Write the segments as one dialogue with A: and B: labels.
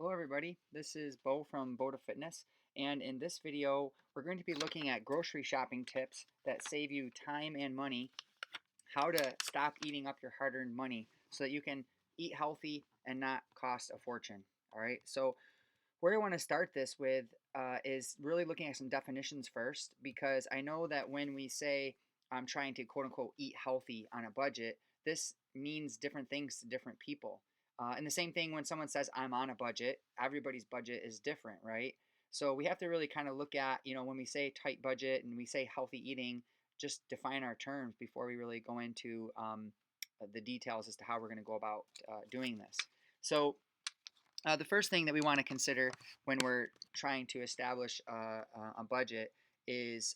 A: Hello everybody, this is Bo from Bo to Fitness, and in this video we're going to be looking at grocery shopping tips that save you time and money, how to stop eating up your hard-earned money so that you can eat healthy and not cost a fortune. Alright, so where I want to start this with is really looking at some definitions first, because I know that when we say I'm trying to quote unquote eat healthy on a budget, this means different things to different people. And the same thing when someone says I'm on a budget, everybody's budget is different, right? So we have to really kind of look at, when we say tight budget and we say healthy eating, just define our terms before we really go into the details as to how we're going to go about doing this. So, the first thing that we want to consider when we're trying to establish a budget is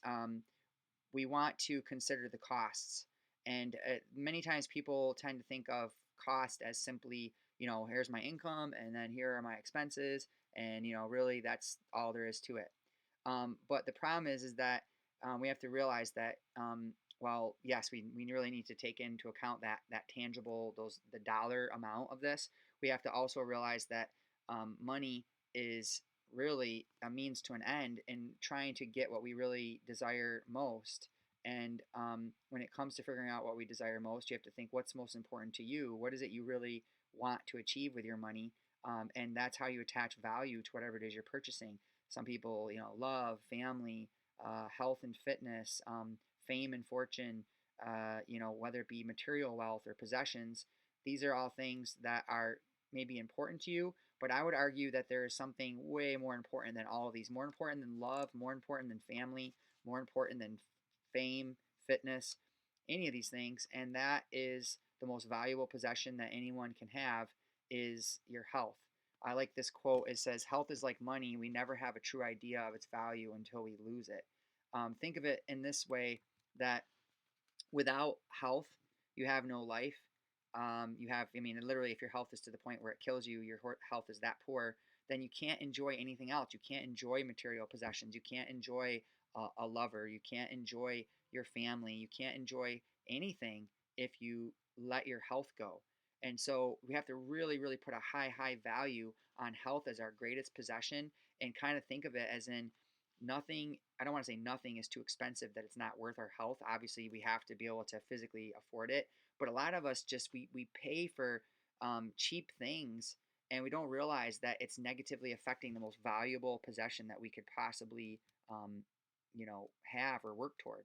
A: we want to consider the costs. And many times people tend to think of cost as simply, here's my income and then here are my expenses. And, really that's all there is to it. But the problem is that we have to realize that while yes, we really need to take into account that tangible the dollar amount of this. We have to also realize that money is really a means to an end in trying to get what we really desire most. And when it comes to figuring out what we desire most, you have to think what's most important to you. What is it you really want to achieve with your money? And that's how you attach value to whatever it is you're purchasing. Some people, love, family, health and fitness, fame and fortune, whether it be material wealth or possessions. These are all things that are maybe important to you, but I would argue that there is something way more important than all of these, more important than love, more important than family, more important than fame, fitness, any of these things, and that is the most valuable possession that anyone can have is your health. I like this quote. It says, "Health is like money. We never have a true idea of its value until we lose it." Think of it in this way that without health, you have no life. I mean, literally, if your health is to the point where it kills you, your health is that poor, then you can't enjoy anything else. You can't enjoy material possessions. You can't enjoy a lover. You can't enjoy your family. You can't enjoy anything if you let your health go. And so we have to really, really put a high, high value on health as our greatest possession and kind of think of it as in nothing. I don't want to say nothing is too expensive that it's not worth our health. Obviously, we have to be able to physically afford it, but a lot of us just we pay for cheap things and we don't realize that it's negatively affecting the most valuable possession that we could possibly um, have or work toward.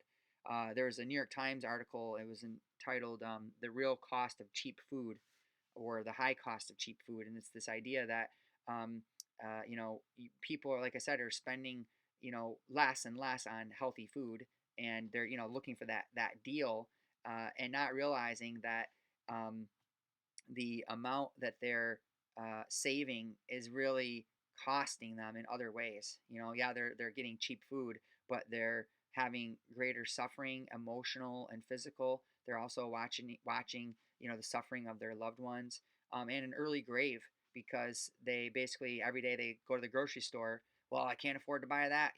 A: There was a New York Times article. It was entitled "The Real Cost of Cheap Food" or "The High Cost of Cheap Food," and it's this idea that um, people are, like I said, are spending less and less on healthy food, and they're looking for that deal, and not realizing that um, the amount that they're saving is really costing them in other ways. Yeah, they're getting cheap food, but they're having greater suffering, emotional and physical. They're also watching the suffering of their loved ones, and an early grave because they basically every day they go to the grocery store. Well, I can't afford to buy that,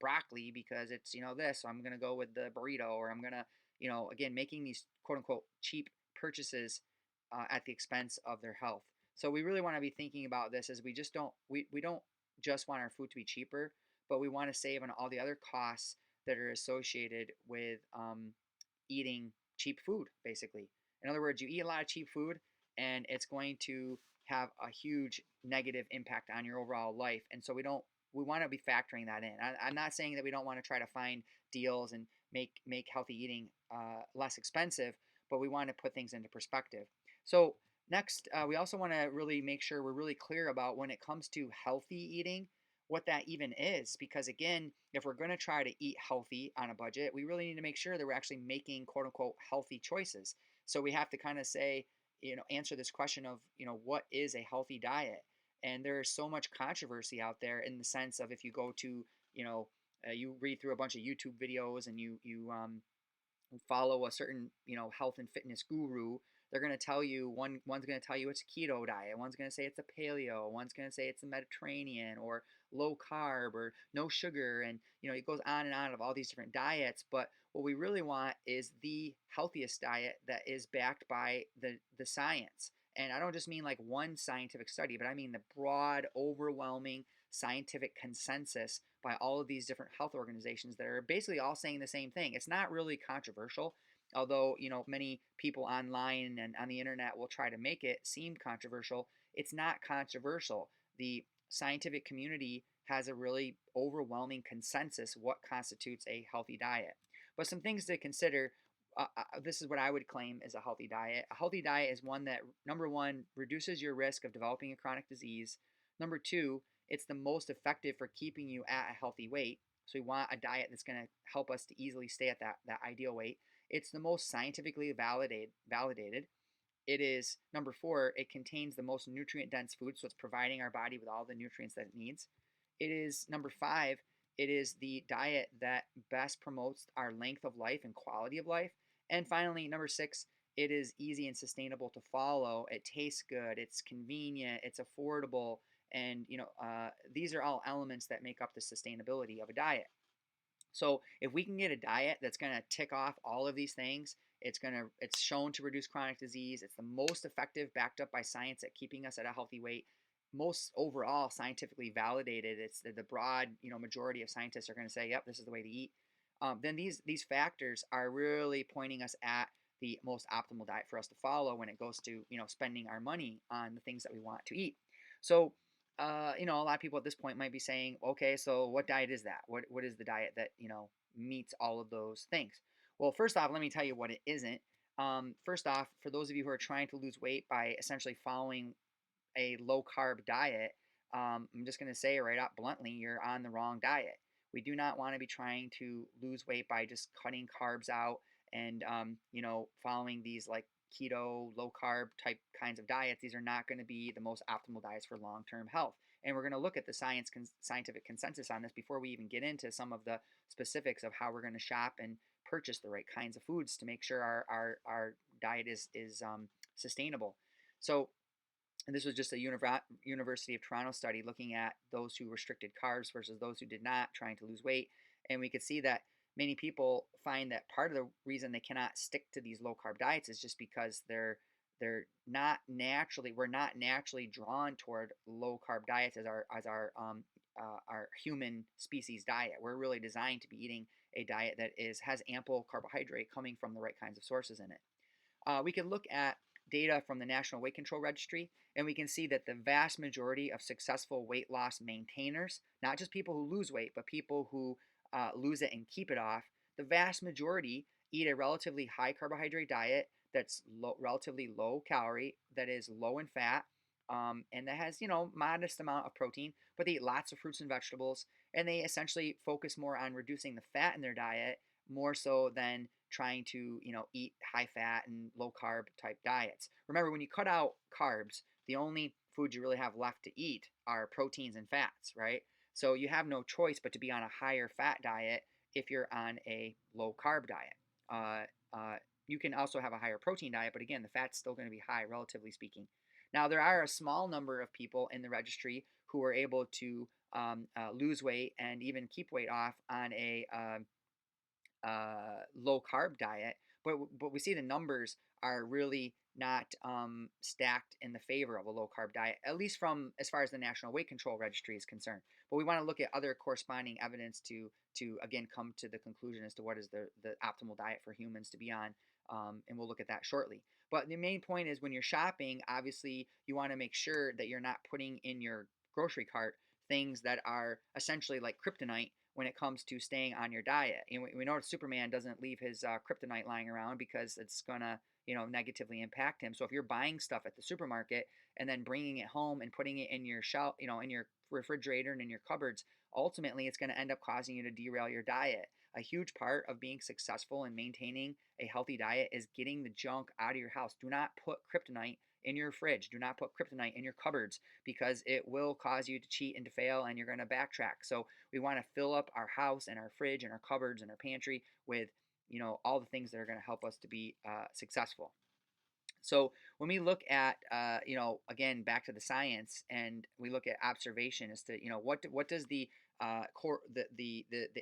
A: broccoli because it's this, so I'm gonna go with the burrito, or I'm gonna, again, making these quote unquote cheap purchases at the expense of their health. So we really want to be thinking about this as we don't just want our food to be cheaper, but we want to save on all the other costs that are associated with eating cheap food, basically. In other words, you eat a lot of cheap food, and it's going to have a huge negative impact on your overall life. And so we want to be factoring that in. I'm not saying that we don't want to try to find deals and make healthy eating less expensive, but we want to put things into perspective. So next, we also want to really make sure we're really clear about when it comes to healthy eating, what that even is. Because again, if we're going to try to eat healthy on a budget, we really need to make sure that we're actually making quote unquote healthy choices. So we have to kind of say, answer this question of, what is a healthy diet? And there's so much controversy out there in the sense of if you go to, you read through a bunch of YouTube videos and you follow a certain health and fitness guru. They're going to tell you one's going to tell you it's a keto diet, one's going to say it's a paleo, one's going to say it's a Mediterranean or low carb or no sugar, and it goes on and on of all these different diets. But what we really want is the healthiest diet that is backed by the science. And I don't just mean like one scientific study, but I mean the broad, overwhelming scientific consensus by all of these different health organizations that are basically all saying the same thing. It's not really controversial, although, many people online and on the internet will try to make it seem controversial. It's not controversial. The scientific community has a really overwhelming consensus what constitutes a healthy diet. But some things to consider, this is what I would claim is a healthy diet. A healthy diet is one that, number one, reduces your risk of developing a chronic disease. Number two, it's the most effective for keeping you at a healthy weight. So we want a diet that's going to help us to easily stay at that ideal weight. It's the most scientifically validated. It is number four, it contains the most nutrient dense food, so it's providing our body with all the nutrients that it needs. It is number five, it is the diet that best promotes our length of life and quality of life. And finally, number six, it is easy and sustainable to follow. It tastes good, it's convenient, it's affordable, and these are all elements that make up the sustainability of a diet. So if we can get a diet that's going to tick off all of these things, it's shown to reduce chronic disease. It's the most effective, backed up by science at keeping us at a healthy weight. Most overall scientifically validated. It's the broad majority of scientists are going to say, yep, this is the way to eat. Then these factors are really pointing us at the most optimal diet for us to follow when it goes to spending our money on the things that we want to eat. So a lot of people at this point might be saying, okay, so what diet is that? What is the diet that meets all of those things? Well, first off, let me tell you what it isn't. First off, for those of you who are trying to lose weight by essentially following a low carb diet, I'm just going to say right out bluntly, you're on the wrong diet. We do not want to be trying to lose weight by just cutting carbs out and following these like keto, low carb type kinds of diets. These are not going to be the most optimal diets for long term health. And we're going to look at the scientific consensus on this before we even get into some of the specifics of how we're going to shop and purchase the right kinds of foods to make sure our diet is sustainable. So, and this was just a University of Toronto study looking at those who restricted carbs versus those who did not, trying to lose weight. And we could see that many people find that part of the reason they cannot stick to these low carb diets is just because we're not naturally drawn toward low carb diets as our human species diet. We're really designed to be eating a diet that has ample carbohydrate coming from the right kinds of sources in it. We can look at data from the National Weight Control Registry, and we can see that the vast majority of successful weight loss maintainers, not just people who lose weight, but people who lose it and keep it off, the vast majority eat a relatively high carbohydrate diet that's relatively low calorie, that is low in fat, and that has modest amount of protein. But they eat lots of fruits and vegetables, and they essentially focus more on reducing the fat in their diet more so than trying to eat high fat and low carb type diets. Remember, when you cut out carbs, the only foods you really have left to eat are proteins and fats, right? So you have no choice but to be on a higher fat diet if you're on a low carb diet. You can also have a higher protein diet, but again, the fat's still going to be high, relatively speaking. Now, there are a small number of people in the registry who are able to lose weight and even keep weight off on a low carb diet, but we see the numbers are really not stacked in the favor of a low carb diet, at least from as far as the National Weight Control Registry is concerned. But we want to look at other corresponding evidence to again come to the conclusion as to what is the optimal diet for humans to be on, and we'll look at that shortly. But the main point is when you're shopping, obviously you want to make sure that you're not putting in your grocery cart things that are essentially like kryptonite when it comes to staying on your diet. And we know Superman doesn't leave his kryptonite lying around because it's gonna negatively impact him. So if you're buying stuff at the supermarket and then bringing it home and putting it in your shelf, in your refrigerator and in your cupboards, ultimately it's going to end up causing you to derail your diet. A huge part of being successful in maintaining a healthy diet is getting the junk out of your house. Do not put kryptonite in your fridge. Do not put kryptonite in your cupboards because it will cause you to cheat and to fail and you're going to backtrack. So we want to fill up our house and our fridge and our cupboards and our pantry with all the things that are going to help us to be successful. So when we look at, again, back to the science, and we look at observation as to, what does the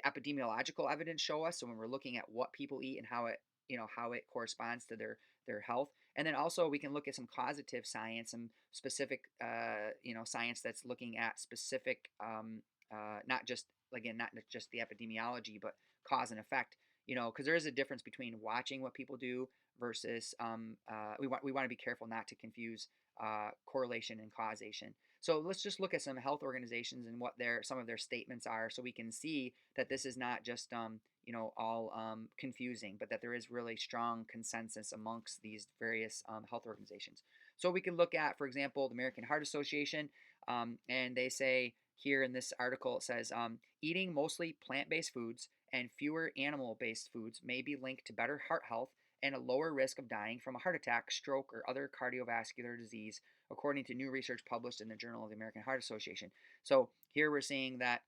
A: epidemiological evidence show us? So when we're looking at what people eat and how it corresponds to their health, And then also we can look at some causative science, some specific, science that's looking at specific, not just, again, not just the epidemiology, but cause and effect. Because there is a difference between watching what people do versus we want to be careful not to confuse correlation and causation. So let's just look at some health organizations and what some of their statements are, so we can see that this is not just all confusing, but that there is really strong consensus amongst these various health organizations. So we can look at, for example, the American Heart Association, and they say here in this article, it says eating mostly plant-based foods and fewer animal-based foods may be linked to better heart health and a lower risk of dying from a heart attack, stroke, or other cardiovascular disease, according to new research published in the Journal of the American Heart Association. So here we're seeing that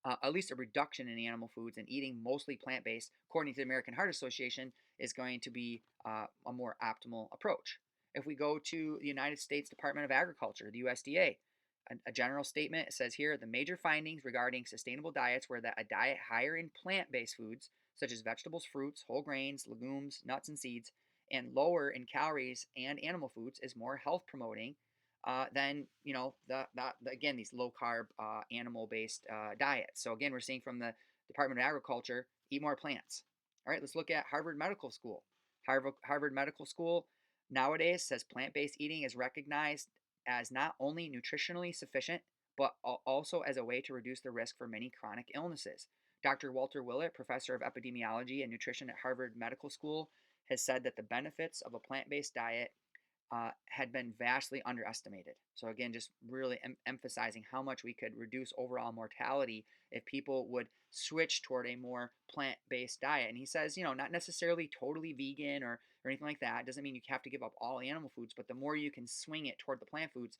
A: at least a reduction in animal foods and eating mostly plant-based, according to the American Heart Association, is going to be a more optimal approach. If we go to the United States Department of Agriculture, the USDA, a general statement says here, the major findings regarding sustainable diets were that a diet higher in plant-based foods, such as vegetables, fruits, whole grains, legumes, nuts, and seeds, and lower in calories and animal foods is more health promoting than again, these low carb animal based diets. So again, we're seeing from the Department of Agriculture, eat more plants. All right, let's look at Harvard Medical School. Harvard Medical School nowadays says plant-based eating is recognized as not only nutritionally sufficient, but also as a way to reduce the risk for many chronic illnesses. Dr. Walter Willett, professor of epidemiology and nutrition at Harvard Medical School, has said that the benefits of a plant-based diet had been vastly underestimated. So again, just really emphasizing how much we could reduce overall mortality if people would switch toward a more plant-based diet. And he says, not necessarily totally vegan or anything like that. It doesn't mean you have to give up all animal foods, but the more you can swing it toward the plant foods,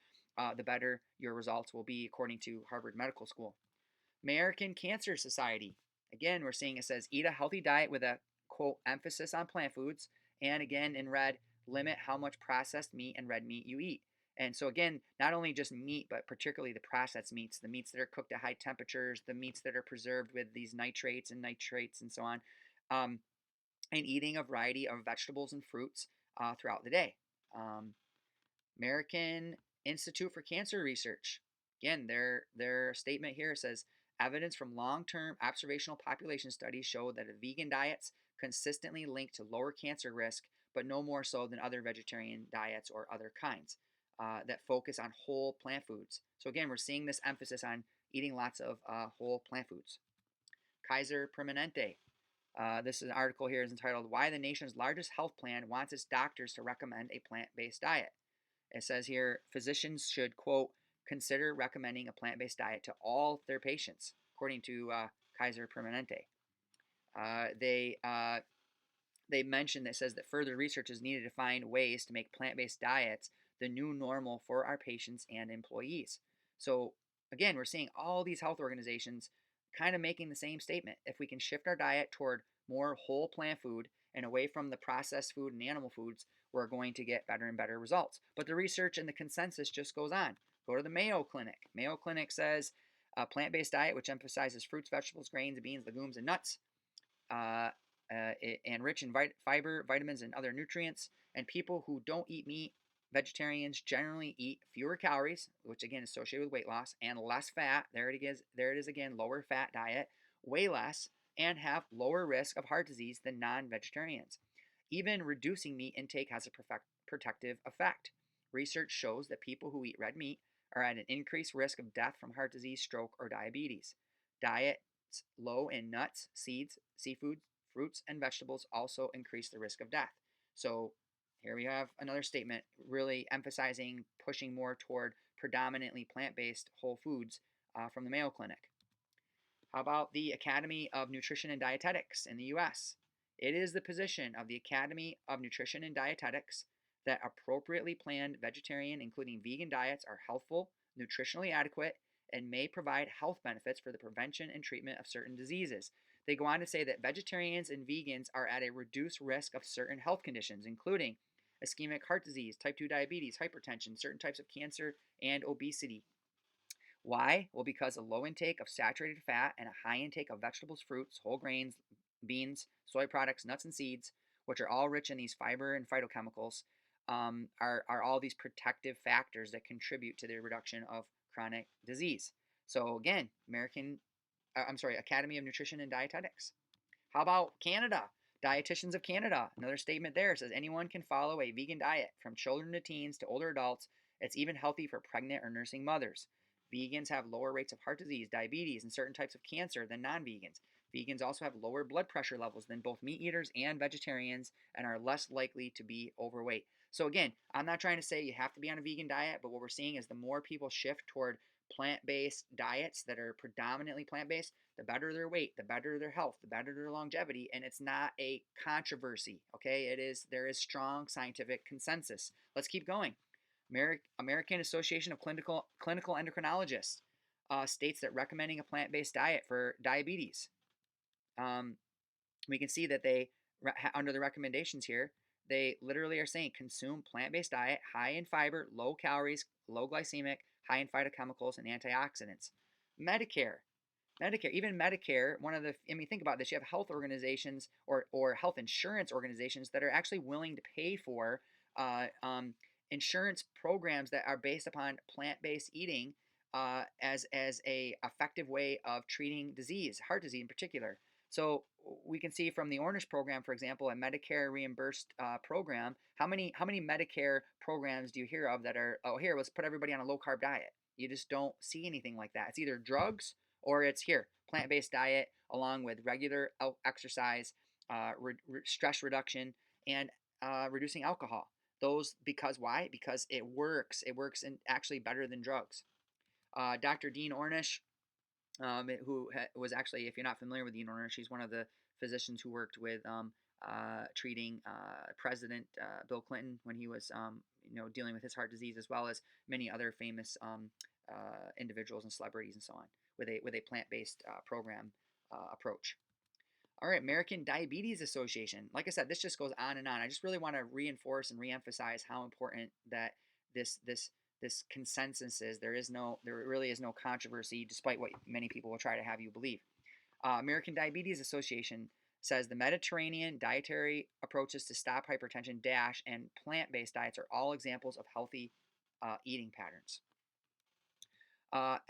A: the better your results will be, according to Harvard Medical School. American Cancer Society. Again, we're seeing it says eat a healthy diet with a quote emphasis on plant foods, and again in red, limit how much processed meat and red meat you eat. And so again, not only just meat, but particularly the processed meats, the meats that are cooked at high temperatures, the meats that are preserved with these nitrates and so on, and eating a variety of vegetables and fruits throughout the day. American Institute for Cancer Research. Again, their statement here says evidence from long-term observational population studies show that vegan diets consistently link to lower cancer risk, but no more so than other vegetarian diets or other kinds that focus on whole plant foods. So again, we're seeing this emphasis on eating lots of whole plant foods. Kaiser Permanente. This is an article here is entitled "Why the Nation's Largest Health Plan Wants Its Doctors to Recommend a Plant-Based Diet." It says here, physicians should, quote, consider recommending a plant-based diet to all their patients, according to Kaiser Permanente. They mentioned that says that further research is needed to find ways to make plant-based diets the new normal for our patients and employees. So again, we're seeing all these health organizations kind of making the same statement. If we can shift our diet toward more whole plant food and away from the processed food and animal foods, we're going to get better and better results. But the research and the consensus just goes on. Go to the Mayo Clinic. Mayo Clinic says a plant-based diet which emphasizes fruits, vegetables, grains, beans, legumes, and nuts, and rich in fiber, vitamins, and other nutrients. And people who don't eat meat, vegetarians, generally eat fewer calories, which again is associated with weight loss, and less fat. There it is. There it is again. Lower fat diet, way less, and have lower risk of heart disease than non-vegetarians. Even reducing meat intake has a protective effect. Research shows that people who eat red meat are at an increased risk of death from heart disease, stroke, or diabetes. Diets low in nuts, seeds, seafood, fruits, and vegetables also increase the risk of death. So here we have another statement really emphasizing pushing more toward predominantly plant-based whole foods from the Mayo Clinic. How about the Academy of Nutrition and Dietetics in the U.S.? It is the position of the Academy of Nutrition and Dietetics that appropriately planned vegetarian, including vegan diets are healthful, nutritionally adequate, and may provide health benefits for the prevention and treatment of certain diseases. They go on to say that vegetarians and vegans are at a reduced risk of certain health conditions, including ischemic heart disease, type 2 diabetes, hypertension, certain types of cancer, and obesity. Why? Well, because a low intake of saturated fat and a high intake of vegetables, fruits, whole grains, beans, soy products, nuts, and seeds, which are all rich in these fiber and phytochemicals, are all these protective factors that contribute to the reduction of chronic disease. So again, Academy of Nutrition and Dietetics. How about Canada? Dietitians of Canada. Another statement there says anyone can follow a vegan diet from children to teens to older adults. It's even healthy for pregnant or nursing mothers. Vegans have lower rates of heart disease, diabetes, and certain types of cancer than non vegans. Vegans also have lower blood pressure levels than both meat eaters and vegetarians and are less likely to be overweight. So, again, I'm not trying to say you have to be on a vegan diet, but what we're seeing is the more people shift toward plant-based diets that are predominantly plant-based, the better their weight, the better their health, the better their longevity, and it's not a controversy. Okay, there is strong scientific consensus. Let's keep going. American Association of Clinical Endocrinologists states that recommending a plant-based diet for diabetes. We can see that they under the recommendations here, they literally are saying consume plant-based diet, high in fiber, low calories, low glycemic, high in phytochemicals and antioxidants. Even Medicare, think about this, you have health organizations or health insurance organizations that are actually willing to pay for insurance programs that are based upon plant-based eating as a effective way of treating disease, heart disease in particular. So we can see from the Ornish program, for example, a Medicare reimbursed program. How many Medicare programs do you hear of that are, oh, here, let's put everybody on a low carb diet? You just don't see anything like that. It's either drugs or it's here, plant-based diet along with regular exercise, stress reduction, and reducing alcohol. Those, because why? Because it works. It works and actually better than drugs. Dr. Dean Ornish, who was actually, if you're not familiar with Dean Ornish, she's one of the physicians who worked with treating President Bill Clinton when he was, dealing with his heart disease, as well as many other famous individuals and celebrities and so on, with a plant-based program approach. All right, American Diabetes Association. Like I said, this just goes on and on. I just really want to reinforce and reemphasize how important that this consensus is. There really is no controversy, despite what many people will try to have you believe. American Diabetes Association says the Mediterranean dietary approaches to stop hypertension, DASH, and plant-based diets are all examples of healthy eating patterns.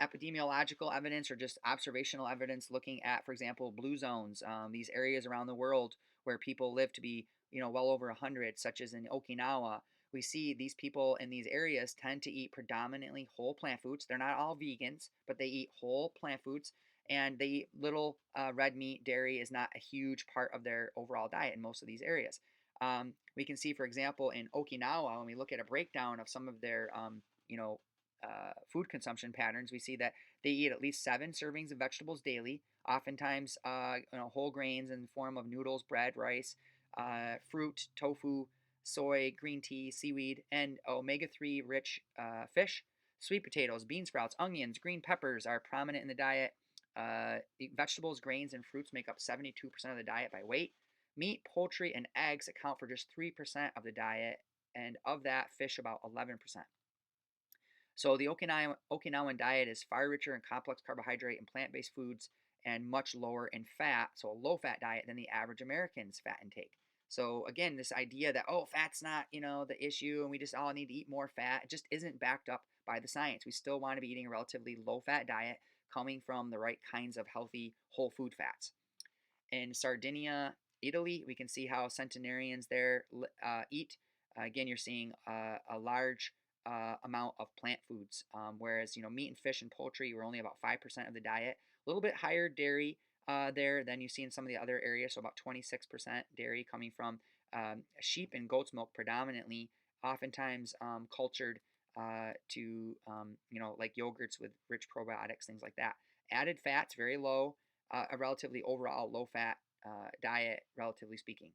A: Epidemiological evidence or just observational evidence looking at, for example, blue zones, these areas around the world where people live to be, well over 100, such as in Okinawa. We see these people in these areas tend to eat predominantly whole plant foods. They're not all vegans, but they eat whole plant foods, and they eat little red meat. Dairy is not a huge part of their overall diet in most of these areas. We can see, for example, in Okinawa, when we look at a breakdown of some of their, food consumption patterns, we see that they eat at least 7 servings of vegetables daily, oftentimes whole grains in the form of noodles, bread, rice, fruit, tofu, soy, green tea, seaweed, and omega-3 rich fish. Sweet potatoes, bean sprouts, onions, green peppers are prominent in the diet. Vegetables, grains, and fruits make up 72% of the diet by weight. Meat, poultry, and eggs account for just 3% of the diet, and of that, fish about 11%. So the Okinawan diet is far richer in complex carbohydrate and plant-based foods and much lower in fat, so a low-fat diet than the average American's fat intake. So again, this idea that, fat's not, the issue and we just all need to eat more fat, it just isn't backed up by the science. We still want to be eating a relatively low-fat diet coming from the right kinds of healthy whole food fats. In Sardinia, Italy, we can see how centenarians there eat. Again, you're seeing a large amount of plant foods, whereas meat and fish and poultry were only about 5% of the diet. A little bit higher dairy there than you see in some of the other areas, so about 26% dairy coming from sheep and goat's milk predominantly, oftentimes cultured to like yogurts with rich probiotics, things like that. Added fats very low, a relatively overall low fat diet, relatively speaking.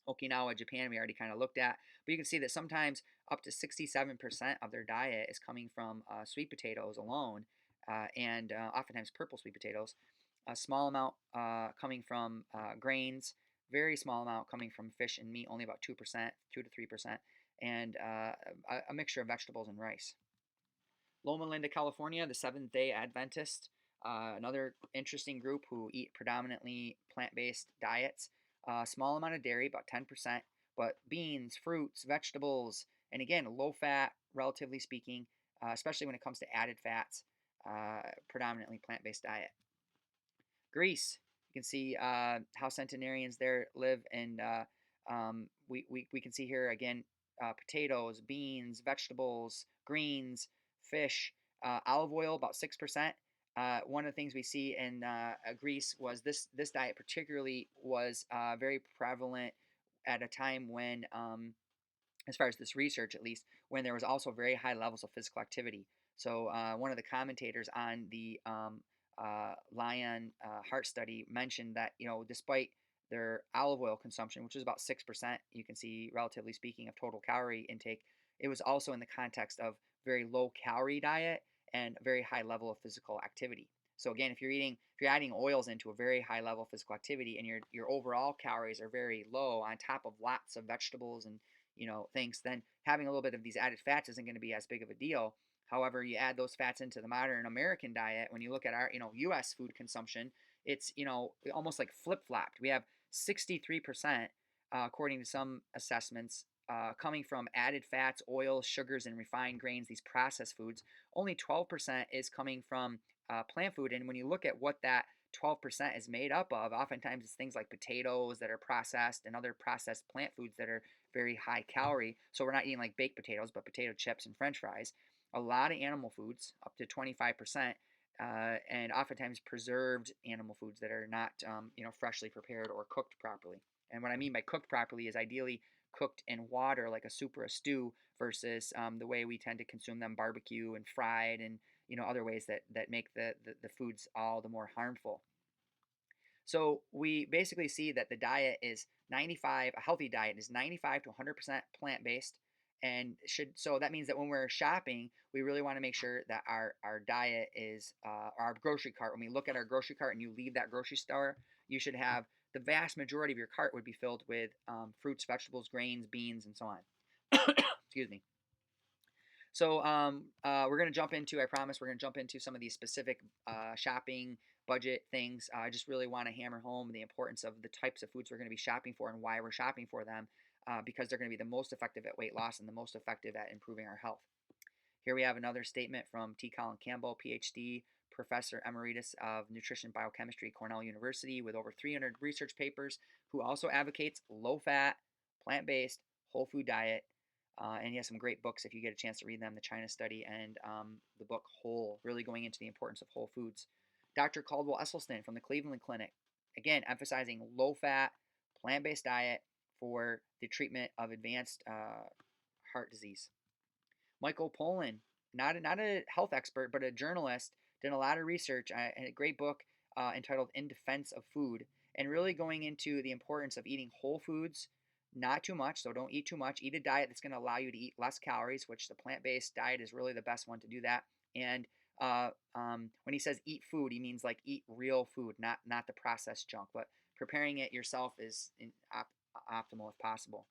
A: Okinawa, Japan, we already kind of looked at, but you can see that sometimes up to 67% of their diet is coming from sweet potatoes alone, and oftentimes purple sweet potatoes. A small amount coming from grains, very small amount coming from fish and meat, only about 2%, 2 to 3%, and a mixture of vegetables and rice. Loma Linda, California, the Seventh-day Adventist, another interesting group who eat predominantly plant-based diets. Small amount of dairy, about 10%, but beans, fruits, vegetables, and again, low fat, relatively speaking, especially when it comes to added fats, predominantly plant-based diet. Greece, you can see how centenarians there live, and we can see here again potatoes, beans, vegetables, greens, fish, olive oil about 6%. One of the things we see in Greece was this diet particularly was very prevalent at a time when as far as this research at least, when there was also very high levels of physical activity. So one of the commentators on the Lion heart study mentioned that despite their olive oil consumption, which is about 6%, you can see relatively speaking of total calorie intake, it was also in the context of very low calorie diet and a very high level of physical activity. So again, if you're adding oils into a very high level of physical activity and your overall calories are very low on top of lots of vegetables and things, then having a little bit of these added fats isn't going to be as big of a deal. However, you add those fats into the modern American diet, when you look at our, U.S. food consumption, it's, almost like flip-flopped. We have 63%, according to some assessments, coming from added fats, oils, sugars, and refined grains, these processed foods. Only 12% is coming from plant food. And when you look at what that 12% is made up of, oftentimes it's things like potatoes that are processed and other processed plant foods that are very high calorie. So we're not eating like baked potatoes, but potato chips and french fries. A lot of animal foods, up to 25%, and oftentimes preserved animal foods that are not, freshly prepared or cooked properly. And what I mean by cooked properly is ideally cooked in water like a soup or a stew versus the way we tend to consume them, barbecue and fried and other ways that make the foods all the more harmful. So we basically see that the diet is a healthy diet is 95 to 100% plant-based, and so that means that when we're shopping, we really want to make sure that our diet is our grocery cart. When we look at our grocery cart and you leave that grocery store, you should have the vast majority of your cart would be filled with fruits, vegetables, grains, beans, and so on. Excuse me. So we're going to jump into, I promise, we're going to jump into some of these specific shopping budget things. I just really want to hammer home the importance of the types of foods we're going to be shopping for and why we're shopping for them, because they're going to be the most effective at weight loss and the most effective at improving our health. Here we have another statement from T. Colin Campbell, PhD, Professor Emeritus of Nutrition Biochemistry, Cornell University, with over 300 research papers, who also advocates low-fat, plant-based, whole food diet. And he has some great books if you get a chance to read them, The China Study and the book Whole, really going into the importance of whole foods. Dr. Caldwell Esselstyn from the Cleveland Clinic, again, emphasizing low-fat, plant-based diet for the treatment of advanced heart disease. Michael Pollan, not a health expert, but a journalist, did a lot of research and a great book entitled In Defense of Food, and really going into the importance of eating whole foods, not too much, so don't eat too much. Eat a diet that's going to allow you to eat less calories, which the plant-based diet is really the best one to do that. And when he says eat food, he means like eat real food, not the processed junk, but preparing it yourself is optimal if possible.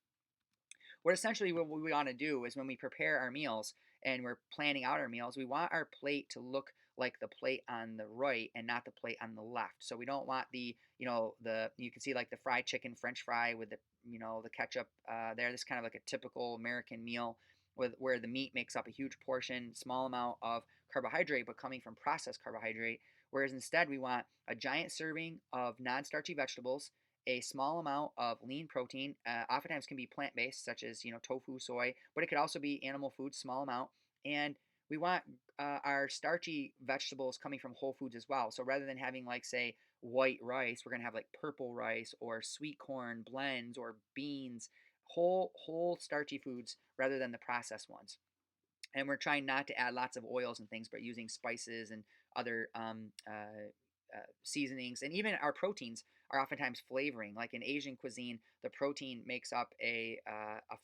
A: What we want to do is when we prepare our meals and we're planning out our meals, we want our plate to look like the plate on the right and not the plate on the left. So we don't want you can see like the fried chicken, French fry with the ketchup there. This is kind of like a typical American meal where the meat makes up a huge portion, small amount of carbohydrate, but coming from processed carbohydrate. Whereas instead we want a giant serving of non-starchy vegetables, a small amount of lean protein. Oftentimes can be plant-based, such as tofu, soy, but it could also be animal food, small amount. And we want our starchy vegetables coming from whole foods as well. So rather than having like say white rice, we're gonna have like purple rice or sweet corn blends or beans, whole starchy foods rather than the processed ones. And we're trying not to add lots of oils and things, but using spices and other seasonings, and even our proteins are oftentimes flavoring. Like in Asian cuisine, the protein makes up a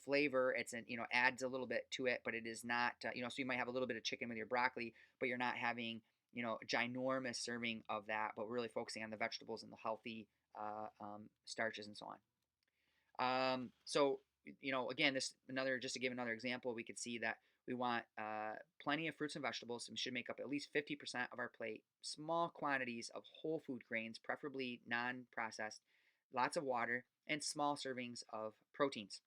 A: flavor. It's adds a little bit to it, but it is not so you might have a little bit of chicken with your broccoli, but you're not having a ginormous serving of that, but really focusing on the vegetables and the healthy starches and so on. So again, this another just to give another example, we could see that we want plenty of fruits and vegetables, and should make up at least 50% of our plate. Small quantities of whole food grains, preferably non-processed, lots of water, and small servings of proteins.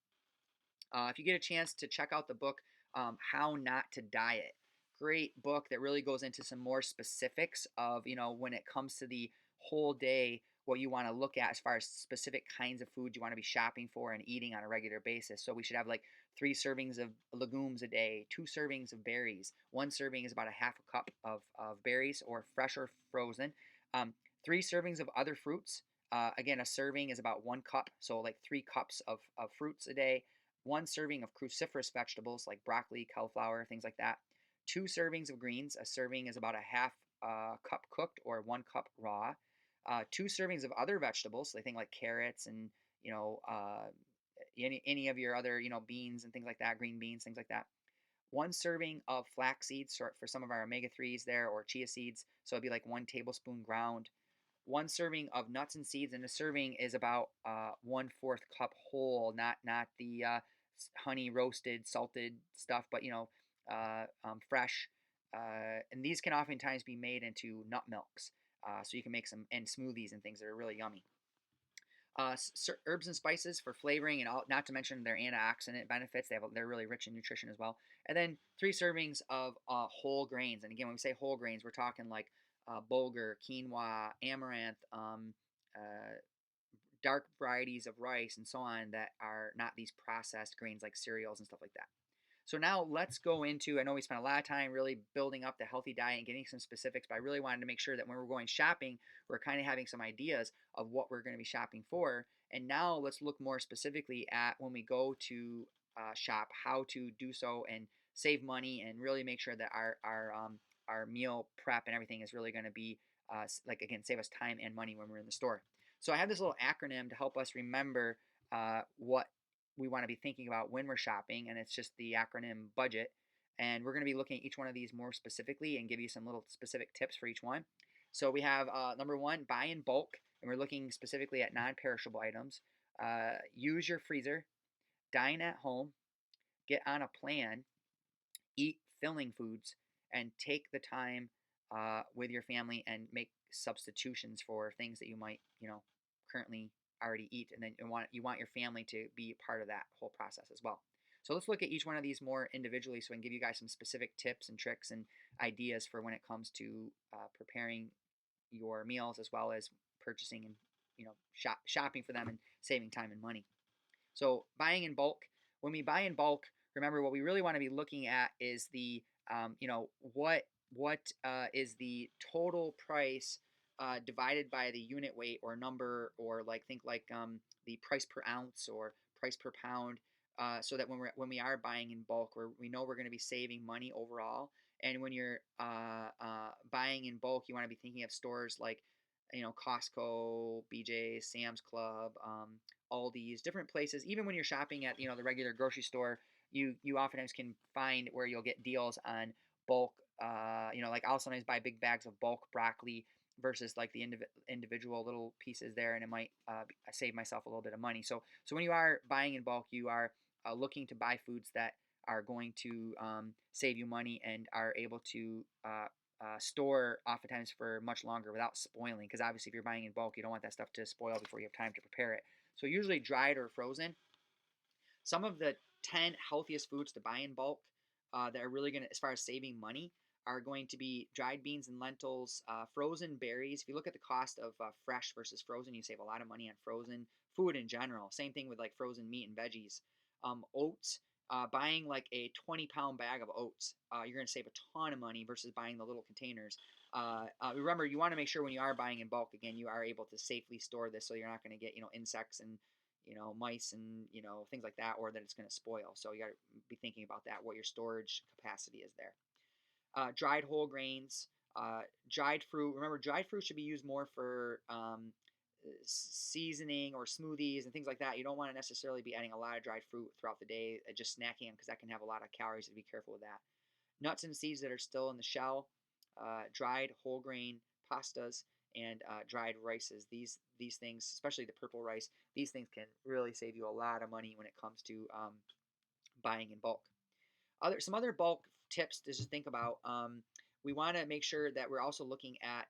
A: If you get a chance to check out the book, How Not to Diet, great book that really goes into some more specifics of, when it comes to the whole day, what you want to look at as far as specific kinds of food you want to be shopping for and eating on a regular basis. So we should have like 3 servings of legumes a day, 2 servings of berries. 1 serving is about a half a cup of berries, or fresh or frozen. 3 servings of other fruits. Again, a serving is about 1 cup, so like 3 cups of fruits a day. 1 serving of cruciferous vegetables like broccoli, cauliflower, things like that. 2 servings of greens. A serving is about a half cup cooked, or 1 cup raw. 2 servings of other vegetables, so they think like carrots and you know uh, any of your other beans and things like that, green beans, things like that. 1 serving of flax seeds for some of our omega 3s there, or chia seeds, so it'd be like 1 tablespoon ground. 1 serving of nuts and seeds, and a serving is about 1/4 cup whole, not the honey roasted salted stuff, but fresh. And these can oftentimes be made into nut milks, so you can make some and smoothies and things that are really yummy. Herbs and spices for flavoring, and all, not to mention their antioxidant benefits. They're really rich in nutrition as well. And then 3 servings of whole grains. And again, when we say whole grains, we're talking like bulgur, quinoa, amaranth, uh, dark varieties of rice, and so on, that are not these processed grains like cereals and stuff like that. So now let's go into, I know we spent a lot of time really building up the healthy diet and getting some specifics, but I really wanted to make sure that when we're going shopping, we're kind of having some ideas of what we're going to be shopping for. And now let's look more specifically at when we go to shop, how to do so and save money, and really make sure that our meal prep and everything is really going to be like, again, save us time and money when we're in the store. So I have this little acronym to help us remember what we want to be thinking about when we're shopping, and it's just the acronym budget. And we're going to be looking at each one of these more specifically and give you some little specific tips for each one. So we have number one, buy in bulk, and we're looking specifically at non-perishable items. Use your freezer, dine at home, get on a plan, eat filling foods, and take the time with your family and make substitutions for things that you might, currently already eat, and then you want your family to be part of that whole process as well. So let's look at each one of these more individually, so I can give you guys some specific tips and tricks and ideas for when it comes to preparing your meals, as well as purchasing and shopping for them and saving time and money. So buying in bulk. When we buy in bulk, remember what we really want to be looking at is the what is the total price divided by the unit weight or number, or like think like the price per ounce or price per pound, so that when we are buying in bulk, we know we're going to be saving money overall. And when you're buying in bulk, you want to be thinking of stores like Costco, BJ's, Sam's Club, all these different places. Even when you're shopping at the regular grocery store, you oftentimes can find where you'll get deals on bulk. Like I'll sometimes buy big bags of bulk broccoli versus like the individual little pieces there, and it might save myself a little bit of money. So when you are buying in bulk, you are looking to buy foods that are going to save you money and are able to store oftentimes for much longer without spoiling. Because obviously, if you're buying in bulk, you don't want that stuff to spoil before you have time to prepare it. So usually dried or frozen. Some of the 10 healthiest foods to buy in bulk that are really going to, as far as saving money, are going to be dried beans and lentils, frozen berries. If you look at the cost of fresh versus frozen, you save a lot of money on frozen food in general. Same thing with like frozen meat and veggies. Oats, buying like a 20-pound bag of oats, you're going to save a ton of money versus buying the little containers. Remember, you want to make sure when you are buying in bulk, again, you are able to safely store this, so you're not going to get insects and mice and things like that, or that it's going to spoil. So you got to be thinking about that, what your storage capacity is there. Dried whole grains, dried fruit. Remember, dried fruit should be used more for seasoning or smoothies and things like that. You don't want to necessarily be adding a lot of dried fruit throughout the day, just snacking them, because that can have a lot of calories. So be careful with that. Nuts and seeds that are still in the shell, dried whole grain pastas, and dried rices. These things, especially the purple rice, these things can really save you a lot of money when it comes to buying in bulk. Some other bulk tips to just think about. We want to make sure that we're also looking at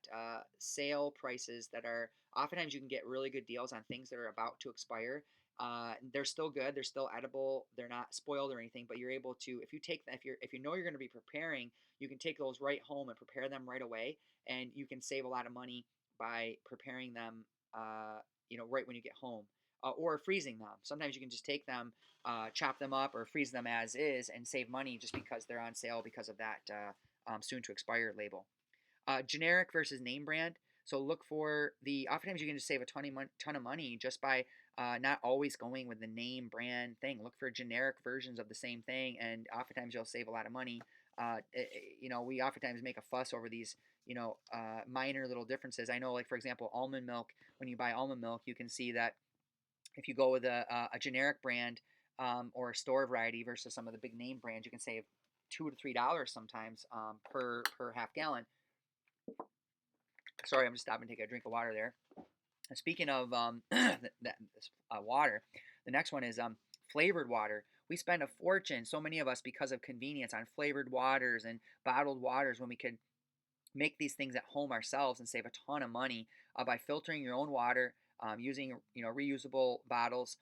A: sale prices that are, oftentimes you can get really good deals on things that are about to expire. They're still good. They're still edible. They're not spoiled or anything. But you're able to, if you take, if you know you're going to be preparing, you can take those right home and prepare them right away, and you can save a lot of money by preparing them, right when you get home, or freezing them. Sometimes you can just take them, chop them up, or freeze them as is, and save money just because they're on sale because of that soon to expire label. Generic versus name brand. So look for the. Oftentimes you can just save a ton of money just by not always going with the name brand thing. Look for generic versions of the same thing, and oftentimes you'll save a lot of money. We oftentimes make a fuss over these, minor little differences. I know, like for example, almond milk. When you buy almond milk, you can see that if you go with a generic brand, or a store variety versus some of the big name brands, you can save $2 to $3 sometimes, per half gallon. Sorry, I'm just stopping to take a drink of water there. And speaking of water, the next one is flavored water. We spend a fortune, so many of us, because of convenience, on flavored waters and bottled waters when we could make these things at home ourselves and save a ton of money by filtering your own water, using reusable bottles,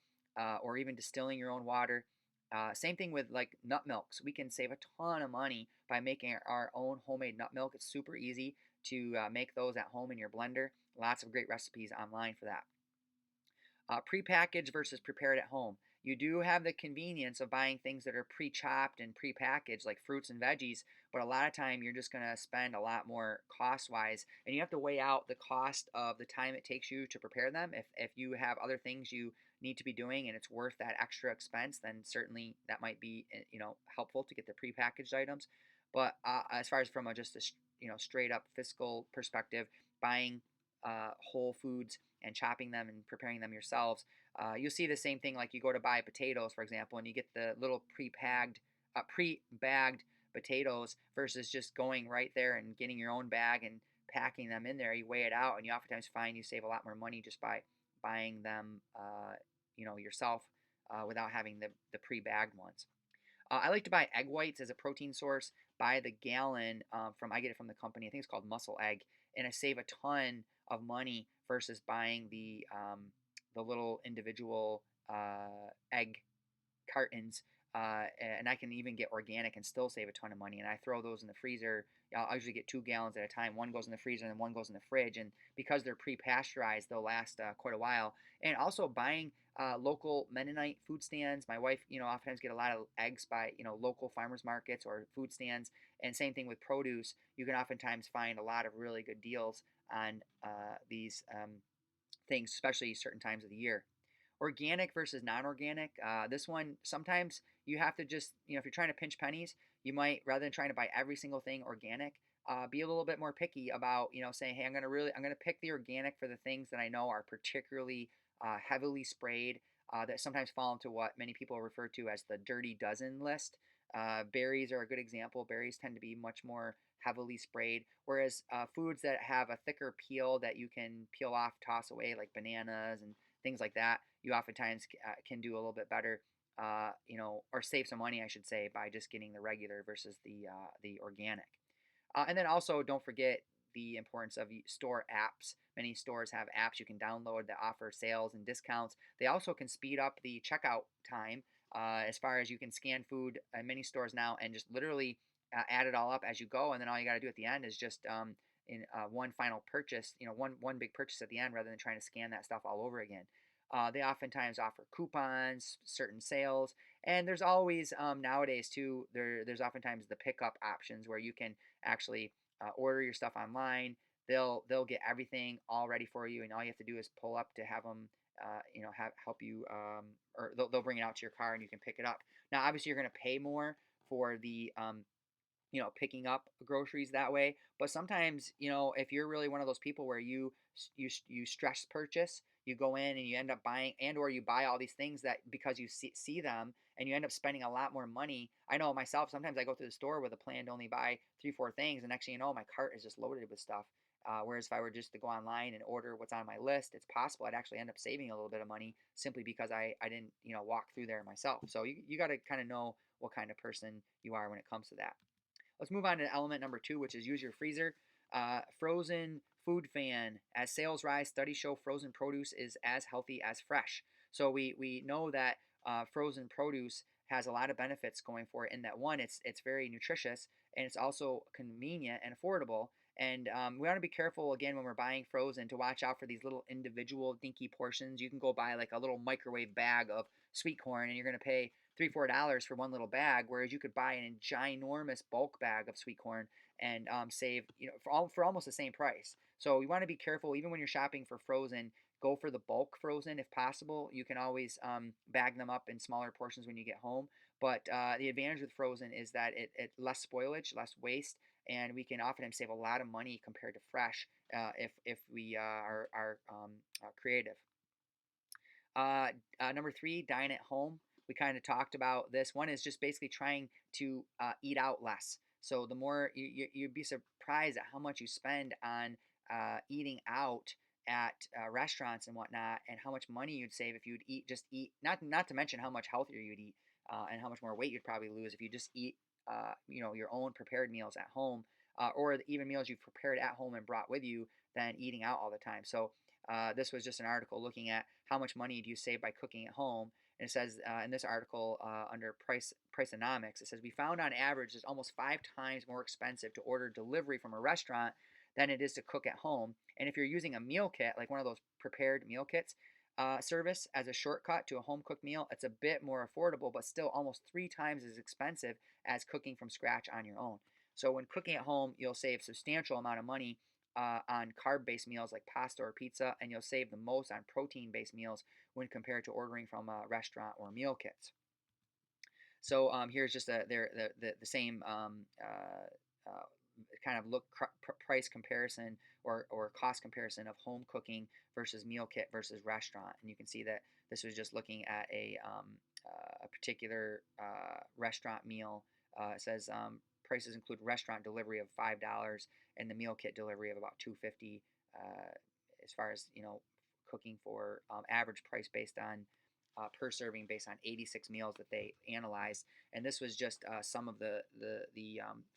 A: or even distilling your own water. Same thing with like nut milks. We can save a ton of money by making our own homemade nut milk. It's super easy to make those at home in your blender. Lots of great recipes online for that. Prepackaged versus prepared at home. You do have the convenience of buying things that are pre-chopped and pre-packaged, like fruits and veggies, but a lot of time you're just going to spend a lot more cost-wise, and you have to weigh out the cost of the time it takes you to prepare them. If you have other things you need to be doing and it's worth that extra expense, then certainly that might be helpful to get the pre-packaged items. But as far as from just a straight up fiscal perspective, buying whole foods and chopping them and preparing them yourselves. You'll see the same thing, like you go to buy potatoes, for example, and you get the little pre-bagged potatoes versus just going right there and getting your own bag and packing them in there. You weigh it out, and you oftentimes find you save a lot more money just by buying them, yourself, without having the pre-bagged ones. I like to buy egg whites as a protein source by the gallon. I get it from the company. I think it's called Muscle Egg, and I save a ton of money versus buying the little individual egg cartons. And I can even get organic and still save a ton of money. And I throw those in the freezer. I usually get 2 gallons at a time. One goes in the freezer and one goes in the fridge. And because they're pre-pasteurized, they'll last quite a while. And also buying local Mennonite food stands. My wife, oftentimes get a lot of eggs by local farmers markets or food stands. And same thing with produce. You can oftentimes find a lot of really good deals on these things, especially certain times of the year. Organic versus non-organic. This one, sometimes you have to just, if you're trying to pinch pennies, you might, rather than trying to buy every single thing organic, be a little bit more picky about, saying, hey, I'm gonna pick the organic for the things that I know are particularly heavily sprayed, that sometimes fall into what many people refer to as the dirty dozen list. Berries are a good example. Berries tend to be much more heavily sprayed, whereas foods that have a thicker peel that you can peel off, toss away, like bananas and things like that, you oftentimes can do a little bit better, or save some money, I should say, by just getting the regular versus the organic. And then also, don't forget the importance of store apps. Many stores have apps you can download that offer sales and discounts. They also can speed up the checkout time, as far as you can scan food in many stores now and just literally add it all up as you go. And then all you got to do at the end is just in one final purchase, one big purchase at the end, rather than trying to scan that stuff all over again. They oftentimes offer coupons, certain sales, and there's always nowadays too. There's oftentimes the pickup options where you can actually order your stuff online. They'll get everything all ready for you, and all you have to do is pull up to have them, help you, or they'll bring it out to your car and you can pick it up. Now, obviously, you're going to pay more for the picking up groceries that way. But sometimes, if you're really one of those people where you stress purchase, you go in and you end up buying, and or you buy all these things that because you see them, and you end up spending a lot more money. I know myself, sometimes I go to the store with a plan to only buy 3-4 things, and next thing you know, my cart is just loaded with stuff. Whereas if I were just to go online and order what's on my list, it's possible I'd actually end up saving a little bit of money simply because I didn't walk through there myself. So you got to kind of know what kind of person you are when it comes to that. Let's move on to element number 2, which is use your freezer. Frozen food fan. As sales rise, studies show frozen produce is as healthy as fresh. So we know that frozen produce has a lot of benefits going for it. In that, one, it's very nutritious, and it's also convenient and affordable. And we want to be careful again when we're buying frozen to watch out for these little individual dinky portions. You can go buy like a little microwave bag of sweet corn, and you're going to pay $3 or $4 for one little bag, whereas you could buy a ginormous bulk bag of sweet corn and save, for almost the same price. So you want to be careful even when you're shopping for frozen. Go for the bulk frozen if possible. You can always bag them up in smaller portions when you get home. But the advantage with frozen is that it less spoilage, less waste, and we can oftentimes save a lot of money compared to fresh if we are creative. Number three, dine at home. We kind of talked about this. One is just basically trying to eat out less. So the more you'd be surprised at how much you spend on eating out at restaurants and whatnot, and how much money you'd save if you'd eat. Not to mention how much healthier you'd eat, and how much more weight you'd probably lose if you just eat your own prepared meals at home, or even meals you've prepared at home and brought with you than eating out all the time. So this was just an article looking at how much money do you save by cooking at home. And it says in this article under Priceonomics, it says we found on average it's almost 5 times more expensive to order delivery from a restaurant than it is to cook at home. And if you're using a meal kit, like one of those prepared meal kits service as a shortcut to a home cooked meal, it's a bit more affordable, but still almost 3 times as expensive as cooking from scratch on your own. So when cooking at home, you'll save substantial amount of money on carb-based meals like pasta or pizza, and you'll save the most on protein-based meals when compared to ordering from a restaurant or meal kits. So here's just the same kind of price comparison or cost comparison of home cooking versus meal kit versus restaurant, and you can see that this was just looking at a particular restaurant meal. It says prices include restaurant delivery of $5 and the meal kit delivery of about $2.50. As far as cooking for average price based on per serving based on 86 meals that they analyzed, and this was just some of the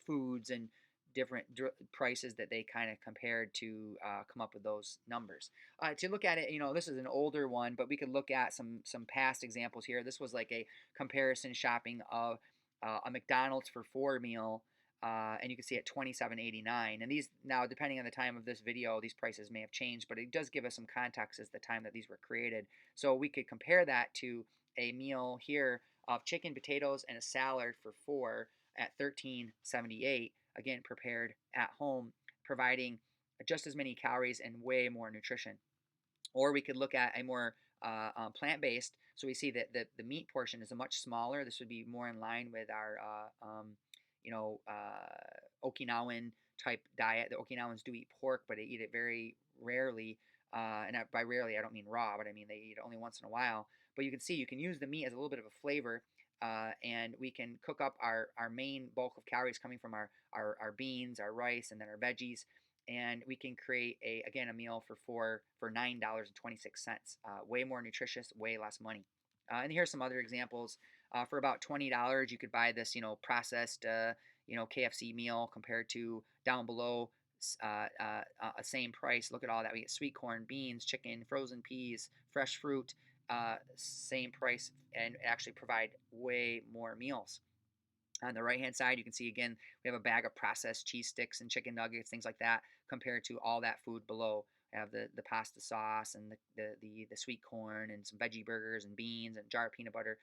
A: foods and different prices that they kind of compared to come up with those numbers. To look at it, this is an older one, but we could look at some past examples here. This was like a comparison shopping of a McDonald's for 4 meal. And you can see at $27.89. And these now, depending on the time of this video, these prices may have changed, but it does give us some context as the time that these were created. So we could compare that to a meal here of chicken, potatoes, and a salad for 4 at $13.78. Again, prepared at home, providing just as many calories and way more nutrition. Or we could look at a more plant-based. So we see that the meat portion is a much smaller. This would be more in line with our Okinawan type diet. The Okinawans do eat pork, but they eat it very rarely. And by rarely, I don't mean raw, but I mean they eat it only once in a while. But you can see you can use the meat as a little bit of a flavor, and we can cook up our main bulk of calories coming from our beans, our rice, and then our veggies. And we can create a meal for $9.26. Way more nutritious, way less money. And here's some other examples. For about $20, you could buy this, processed, KFC meal compared to down below a same price. Look at all that. We get sweet corn, beans, chicken, frozen peas, fresh fruit, same price, and actually provide way more meals. On the right hand side, you can see again we have a bag of processed cheese sticks and chicken nuggets, things like that, compared to all that food below. We have the pasta sauce and the sweet corn and some veggie burgers and beans and jar of peanut butter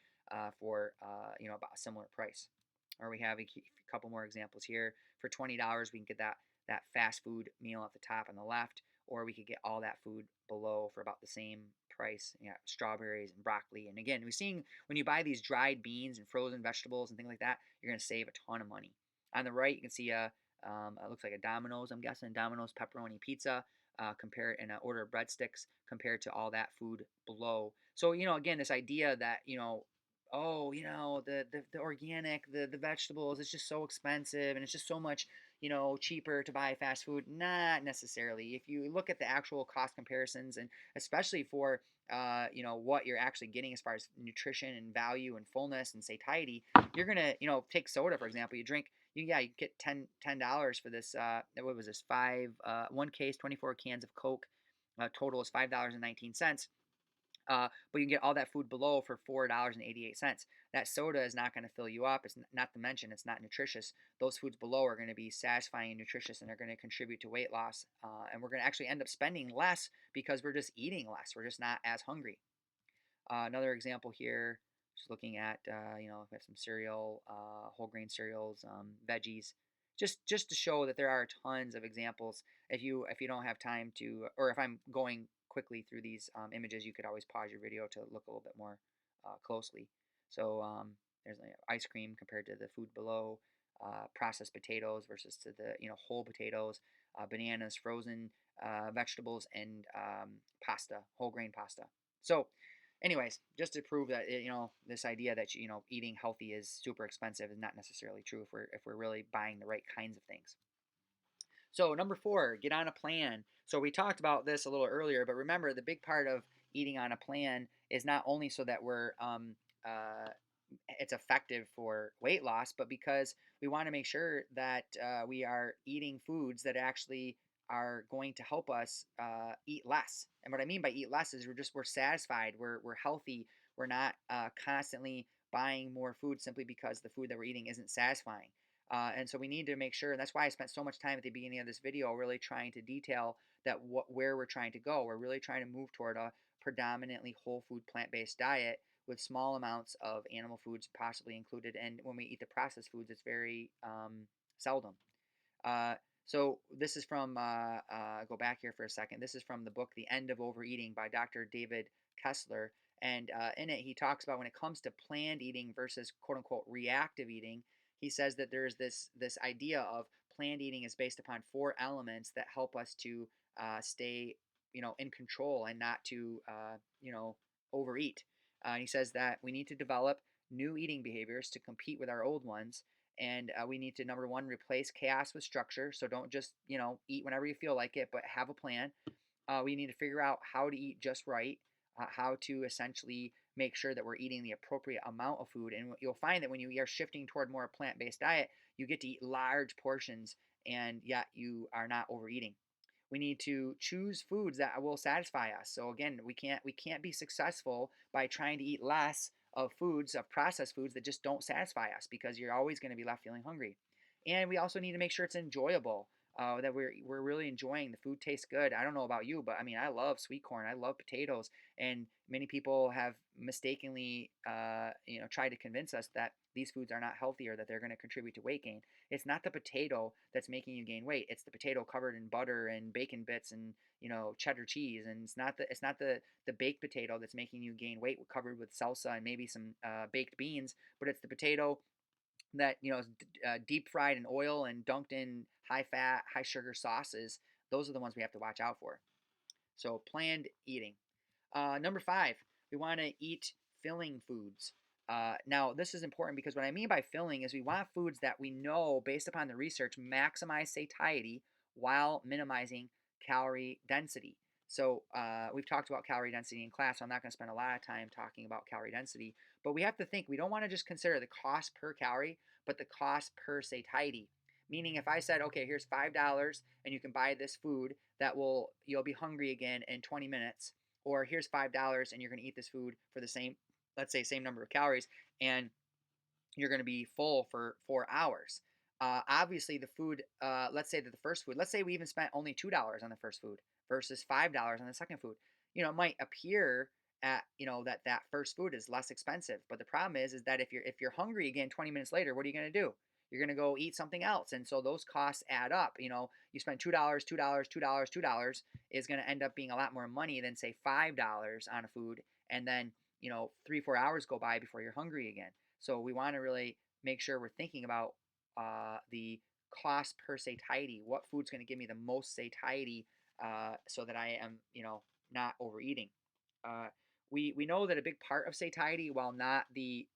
A: for about a similar price. Or we have a couple more examples here. For $20, we can get that fast food meal at the top on the left, or we could get all that food below for about the same price. Strawberries and broccoli. And again, we're seeing when you buy these dried beans and frozen vegetables and things like that, you're going to save a ton of money. On the right, you can see it looks like a Domino's, I'm guessing, Domino's pepperoni pizza. Compared in an order of breadsticks compared to all that food below. So again, this idea that the organic, the vegetables, it's just so expensive and it's just so much cheaper to buy fast food. Not necessarily. If you look at the actual cost comparisons, and especially for what you're actually getting as far as nutrition and value and fullness and satiety, you're gonna take soda for example. You get $10 for this. What was this? One case, 24 cans of Coke. Total is $5.19. But you can get all that food below for $4.88. That soda is not going to fill you up. It's not to mention it's not nutritious. Those foods below are going to be satisfying and nutritious, and they're going to contribute to weight loss. And we're going to actually end up spending less because we're just eating less. We're just not as hungry. Another example here, just looking at we have some cereal, whole grain cereals, veggies, just to show that there are tons of examples. If you don't have time to, or if I'm going quickly through these images, you could always pause your video to look a little bit more closely. So there's ice cream compared to the food below, processed potatoes versus to the whole potatoes, bananas, frozen vegetables, and pasta, whole grain pasta. So anyways, just to prove that this idea that eating healthy is super expensive is not necessarily true if we're really buying the right kinds of things. So number 4, get on a plan. So we talked about this a little earlier, but remember the big part of eating on a plan is not only so that it's effective for weight loss, but because we want to make sure that we are eating foods that actually are going to help us eat less. And what I mean by eat less is we're satisfied, we're healthy, we're not constantly buying more food simply because the food that we're eating isn't satisfying. And so we need to make sure, and that's why I spent so much time at the beginning of this video really trying to detail that where we're trying to go. We're really trying to move toward a predominantly whole food plant-based diet with small amounts of animal foods possibly included. And when we eat the processed foods, it's very seldom. Uh, so this is from, go back here for a second. This is from the book, The End of Overeating by Dr. David Kessler. And in it, he talks about when it comes to planned eating versus quote unquote reactive eating, he says that there's this idea of planned eating is based upon 4 elements that help us to stay, in control and not to, overeat. He says that we need to develop new eating behaviors to compete with our old ones. And we need to, number 1, replace chaos with structure. So don't just, eat whenever you feel like it, but have a plan. We need to figure out how to eat just right, how to essentially make sure that we're eating the appropriate amount of food. And you'll find that when you are shifting toward more plant-based diet, you get to eat large portions, and yet you are not overeating. We need to choose foods that will satisfy us. So again, we can't be successful by trying to eat less of processed foods that just don't satisfy us, because you're always going to be left feeling hungry. And we also need to make sure it's enjoyable. That we're really enjoying the food. Tastes good. I don't know about you, but I mean, I love sweet corn. I love potatoes, and many people have mistakenly, tried to convince us that these foods are not healthy or that they're going to contribute to weight gain. It's not the potato that's making you gain weight. It's the potato covered in butter and bacon bits and cheddar cheese. And it's not the baked potato that's making you gain weight, covered with salsa and maybe some baked beans. But it's the potato that is deep fried in oil and dunked in high fat, high sugar sauces. Those are the ones we have to watch out for. So planned eating. Number 5, we want to eat filling foods. Now, this is important because what I mean by filling is we want foods that we know, based upon the research, maximize satiety while minimizing calorie density. So we've talked about calorie density in class, so I'm not going to spend a lot of time talking about calorie density. But we have to think, we don't want to just consider the cost per calorie, but the cost per satiety. Meaning, if I said, okay, here's $5 and you can buy this food you'll be hungry again in 20 minutes, or here's $5 and you're going to eat this food for the same, let's say, same number of calories, and you're going to be full for 4 hours. Obviously, the food, let's say that the first food, let's say we even spent only $2 on the first food versus $5 on the second food. It might appear that first food is less expensive, but the problem is that if you're hungry again 20 minutes later, what are you going to do? You're going to go eat something else, and so those costs add up. You spend $2, $2, $2, $2 is going to end up being a lot more money than say $5 on a food, and then 3-4 hours go by before you're hungry again. So we want to really make sure we're thinking about the cost per satiety. What food's going to give me the most satiety, so that I am, not overeating. Uh, we know that a big part of satiety, while not the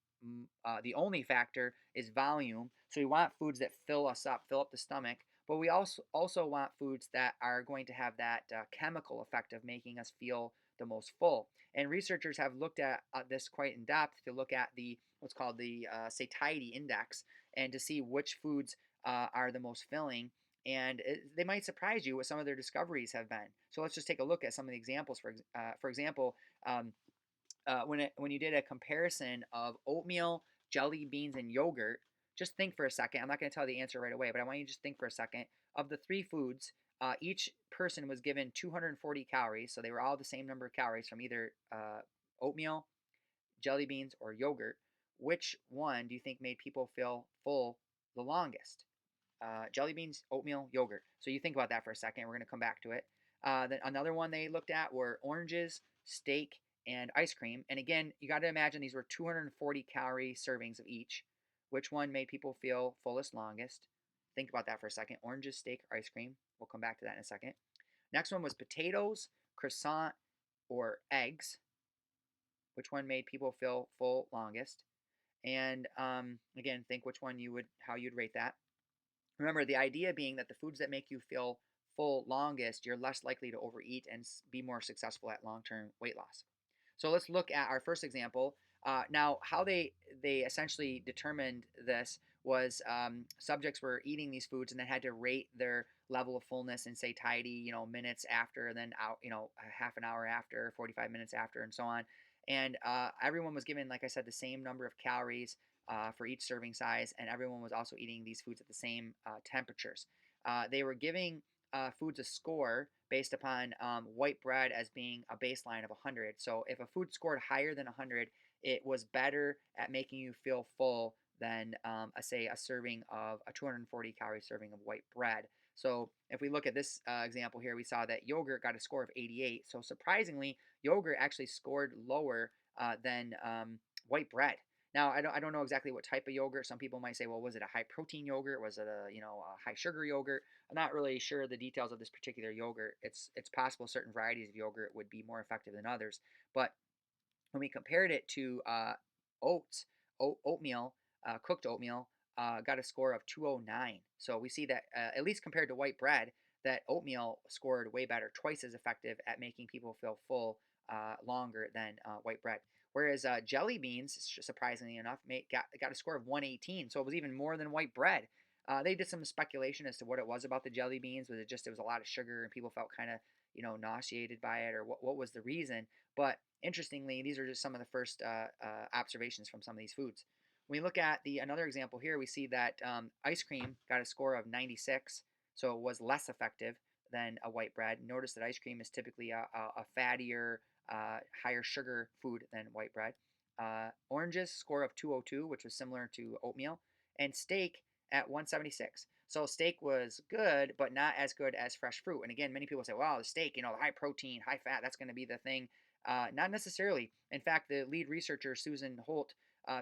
A: only factor, is volume. So we want foods that fill us up, fill up the stomach. But we also want foods that are going to have that chemical effect of making us feel the most full. And researchers have looked at this quite in depth to look at what's called the satiety index, and to see which foods are the most filling. And they might surprise you what some of their discoveries have been. So let's just take a look at some of the examples. For example, when you did a comparison of oatmeal, jelly beans, and yogurt, just think for a second. I'm not going to tell you the answer right away, but I want you to just think for a second. Of the three foods, each person was given 240 calories, so they were all the same number of calories from either oatmeal, jelly beans, or yogurt. Which one do you think made people feel full the longest? Jelly beans, oatmeal, yogurt. So you think about that for a second. We're going to come back to it. Then another one they looked at were oranges, steak, and ice cream. And again, you got to imagine these were 240 calorie servings of each. Which one made people feel fullest longest? Think about that for a second. Oranges, steak, or ice cream. We'll come back to that in a second. Next one was potatoes, croissant, or eggs. Which one made people feel full longest? And again, think which one how you'd rate that. Remember, the idea being that the foods that make you feel full longest, you're less likely to overeat and be more successful at long-term weight loss. So let's look at our first example. Now, how they essentially determined this was subjects were eating these foods and then had to rate their level of fullness in satiety, minutes after, and then out, half an hour after, 45 minutes after, and so on. And everyone was given, like I said, the same number of calories for each serving size, and everyone was also eating these foods at the same temperatures. They were giving foods a score based upon white bread as being a baseline of 100. So if a food scored higher than 100, it was better at making you feel full than, say, a serving of a 240 calorie serving of white bread. So if we look at this example here, we saw that yogurt got a score of 88. So surprisingly, yogurt actually scored lower than white bread. Now, I don't know exactly what type of yogurt. Some people might say, well, was it a high protein yogurt? Was it a high sugar yogurt? I'm not really sure the details of this particular yogurt. It's possible certain varieties of yogurt would be more effective than others. But when we compared it to oatmeal, cooked oatmeal, got a score of 209. So we see that at least compared to white bread, that oatmeal scored way better, twice as effective at making people feel full longer than white bread. Whereas jelly beans, surprisingly enough, got a score of 118, so it was even more than white bread. They did some speculation as to what it was about the jelly beans. Was it just it was a lot of sugar and people felt kind of nauseated by it, or what was the reason? But interestingly, these are just some of the first observations from some of these foods. When we look at another example here, we see that ice cream got a score of 96, so it was less effective than a white bread. Notice that ice cream is typically a fattier, higher sugar food than white bread. Oranges score of 202, which was similar to oatmeal, and steak at 176. So steak was good, but not as good as fresh fruit. And again, many people say, "Wow, the steak, the high protein, high fat, that's going to be the thing." Not necessarily. In fact, the lead researcher Susan Holt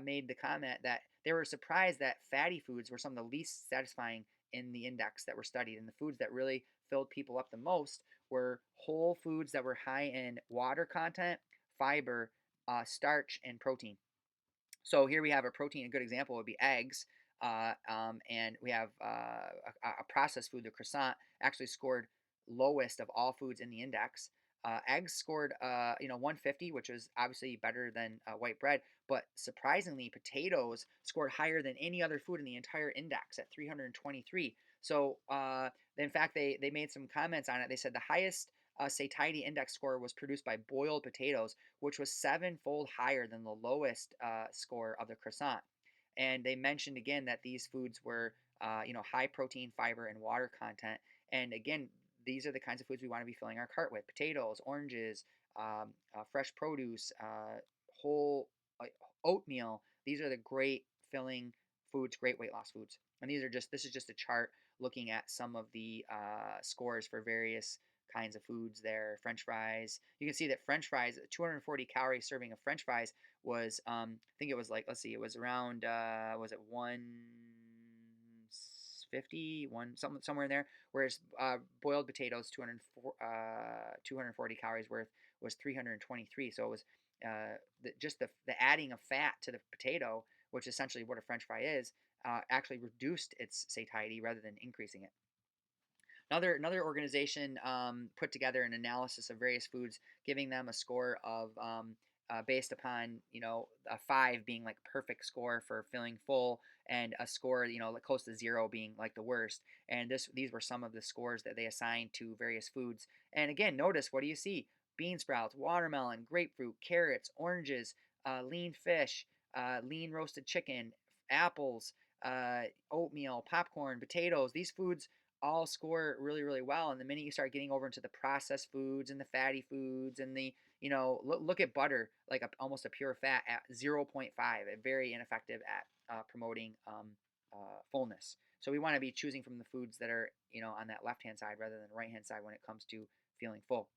A: made the comment that they were surprised that fatty foods were some of the least satisfying in the index that were studied, and the foods that really filled people up the most were whole foods that were high in water content, fiber, starch, and protein. So here we have a good example would be eggs. And we have a processed food, the croissant, actually scored lowest of all foods in the index. Eggs scored 150, which was obviously better than white bread, but surprisingly, potatoes scored higher than any other food in the entire index at 323. So in fact, they made some comments on it. They said the highest satiety index score was produced by boiled potatoes, which was sevenfold higher than the lowest score of the croissant. And they mentioned again that these foods were, high protein, fiber, and water content. And again, these are the kinds of foods we want to be filling our cart with: potatoes, oranges, fresh produce, whole oatmeal. These are the great filling foods, great weight loss foods. And this is just a chart looking at some of the scores for various kinds of foods there. French fries. You can see that French fries, 240 calorie serving of French fries was, I think it was like, let's see, it was around, was it 150, somewhere in there. Whereas boiled potatoes, 240 calories worth, was 323. So it was just the adding of fat to the potato, which is essentially what a French fry is, actually reduced its satiety rather than increasing it. Another organization put together an analysis of various foods, giving them a score of based upon a 5 being like perfect score for feeling full, and a score like close to 0 being like the worst. And these were some of the scores that they assigned to various foods. And again, notice, what do you see? bean sprouts, watermelon, grapefruit, carrots, oranges, lean fish, lean roasted chicken, apples, oatmeal, popcorn, potatoes. These foods all score really, really well. And the minute you start getting over into the processed foods and the fatty foods and the, look at butter, like almost a pure fat at 0.5, very ineffective at promoting fullness. So we want to be choosing from the foods that are, on that left-hand side rather than right-hand side when it comes to feeling full.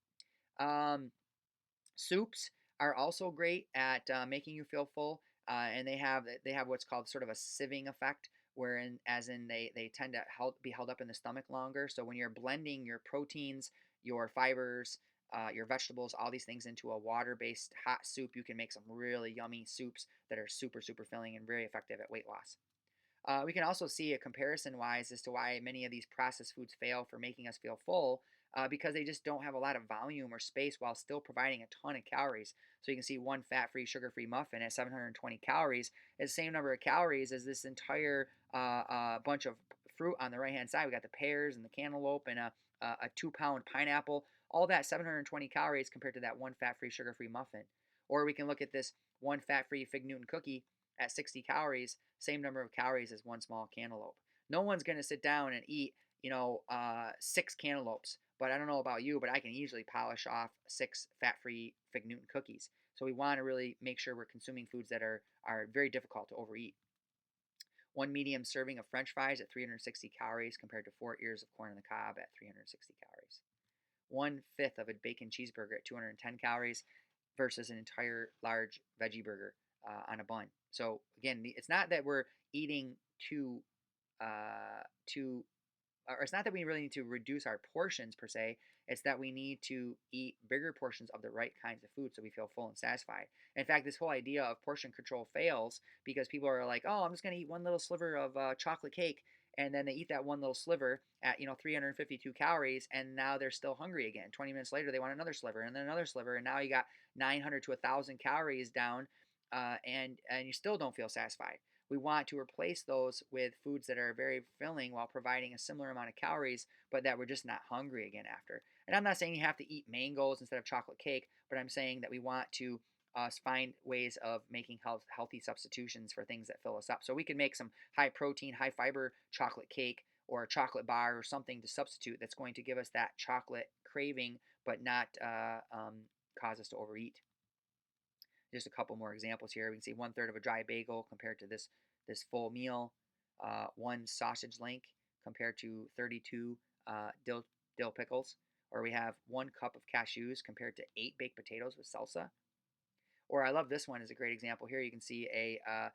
A: Soups are also great at making you feel full, and they have what's called sort of a sieving effect, wherein as in they tend to be held up in the stomach longer. So when you're blending your proteins, your fibers, your vegetables, all these things into a water-based hot soup, you can make some really yummy soups that are super super filling and very effective at weight loss. We can also see a comparison wise as to why many of these processed foods fail for making us feel full, because they just don't have a lot of volume or space while still providing a ton of calories. So you can see one fat free, sugar free muffin at 720 calories is the same number of calories as this entire bunch of fruit on the right hand side. We got the pears and the cantaloupe and a 2 pound pineapple. All that 720 calories compared to that one fat free, sugar free muffin. Or we can look at this one fat free Fig Newton cookie at 60 calories, same number of calories as one small cantaloupe. No one's going to sit down and eat, 6 cantaloupes. But I don't know about you, but I can easily polish off 6 fat-free Fig Newton cookies. So we want to really make sure we're consuming foods that are very difficult to overeat. One medium serving of French fries at 360 calories compared to 4 ears of corn on the cob at 360 calories. 1/5 of a bacon cheeseburger at 210 calories versus an entire large veggie burger on a bun. So again, it's not that we're eating too, or it's not that we really need to reduce our portions per se. It's that we need to eat bigger portions of the right kinds of food so we feel full and satisfied. In fact, this whole idea of portion control fails because people are like, "Oh, I'm just going to eat one little sliver of chocolate cake," and then they eat that one little sliver at 352 calories, and now they're still hungry again. 20 minutes later, they want another sliver, and then another sliver, and now you got 900 to 1,000 calories down, and you still don't feel satisfied. We want to replace those with foods that are very filling while providing a similar amount of calories, but that we're just not hungry again after. And I'm not saying you have to eat mangoes instead of chocolate cake, but I'm saying that we want to find ways of making healthy substitutions for things that fill us up. So we can make some high protein, high fiber chocolate cake or a chocolate bar or something to substitute that's going to give us that chocolate craving, but not cause us to overeat. Just a couple more examples here. We can see 1/3 of a dry bagel compared to this full meal. One sausage link compared to 32 dill pickles. Or we have 1 cup of cashews compared to 8 baked potatoes with salsa. Or I love this one as a great example here. You can see a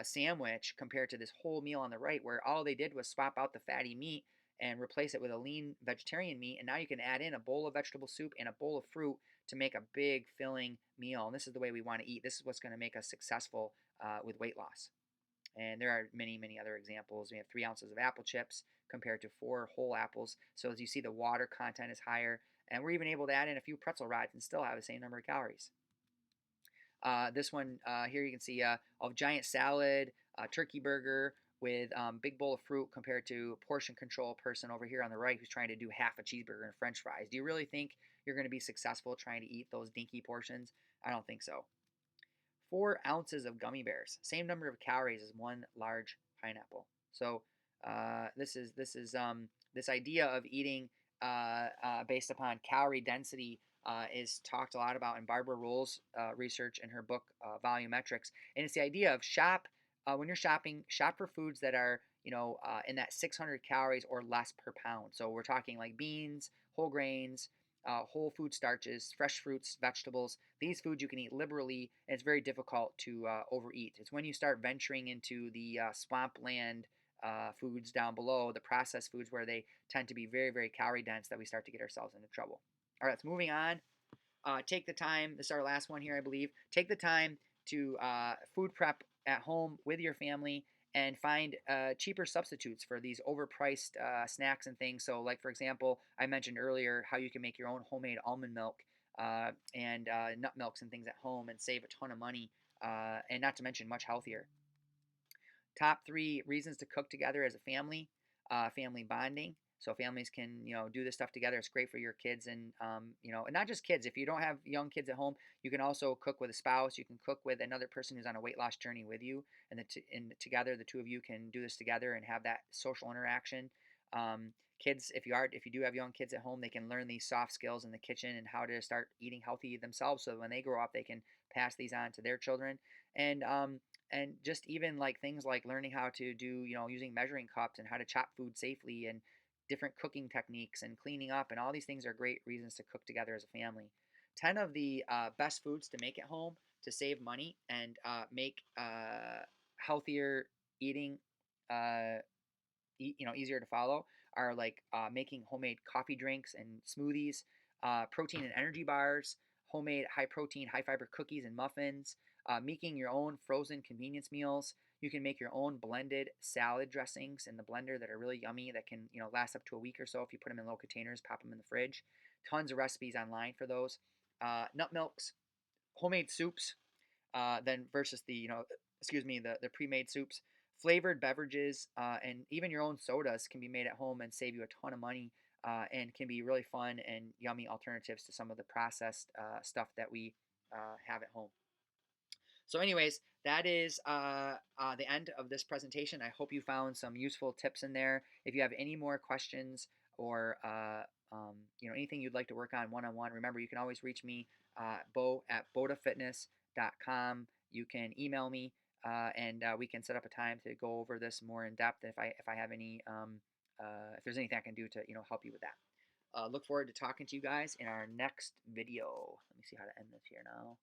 A: sandwich compared to this whole meal on the right, where all they did was swap out the fatty meat and replace it with a lean vegetarian meat. And now you can add in a bowl of vegetable soup and a bowl of fruit to make a big filling meal. And this is the way we want to eat. This is what's going to make us successful with weight loss. And there are many, many other examples. We have 3 ounces of apple chips compared to 4 whole apples. So as you see, the water content is higher. And we're even able to add in a few pretzel rods and still have the same number of calories. This one here you can see a giant salad, turkey burger with big bowl of fruit compared to portion control person over here on the right who's trying to do half a cheeseburger and french fries. Do you really think you're going to be successful trying to eat those dinky portions? I don't think so. 4 ounces of gummy bears, same number of calories as one large pineapple. So this idea of eating based upon calorie density is talked a lot about in Barbara Rohl's research in her book Volumetrics, and it's the idea of when you're shopping, shop for foods that are in that 600 calories or less per pound. So we're talking like beans, whole grains, whole food starches, fresh fruits, vegetables. These foods you can eat liberally, and it's very difficult to overeat. It's when you start venturing into the swampland foods down below, the processed foods where they tend to be very, very calorie dense, that we start to get ourselves into trouble. All right, let's moving on. Take the time. This is our last one here, I believe. Take the time to food prep at home with your family and find cheaper substitutes for these overpriced snacks and things. So, like for example, I mentioned earlier how you can make your own homemade almond milk and nut milks and things at home and save a ton of money, and not to mention much healthier. Top 3 reasons to cook together as a family: family bonding, so families can, do this stuff together. It's great for your kids, and and not just kids. If you don't have young kids at home, you can also cook with a spouse. You can cook with another person who's on a weight loss journey with you, and together the two of you can do this together and have that social interaction. Kids, if you do have young kids at home, they can learn these soft skills in the kitchen and how to start eating healthy themselves, so when they grow up, they can pass these on to their children. And just even like things like learning how to do, using measuring cups and how to chop food safely, and different cooking techniques and cleaning up, and all these things are great reasons to cook together as a family. 10 of the best foods to make at home to save money and make healthier eating uh, easier to follow are like making homemade coffee drinks and smoothies, protein and energy bars, homemade high protein, high fiber cookies and muffins, making your own frozen convenience meals. You can make your own blended salad dressings in the blender that are really yummy, that can last up to a week or so if you put them in little containers, pop them in the fridge. Tons of recipes online for those. Nut milks, homemade soups, then versus the the pre-made soups. Flavored beverages and even your own sodas can be made at home and save you a ton of money, and can be really fun and yummy alternatives to some of the processed stuff that we have at home. So, anyways, that is the end of this presentation. I hope you found some useful tips in there. If you have any more questions, or anything you'd like to work on one-on-one, remember you can always reach me, Bo at bodafitness.com. You can email me, and we can set up a time to go over this more in depth if I have any if there's anything I can do to help you with that. Look forward to talking to you guys in our next video. Let me see how to end this here now.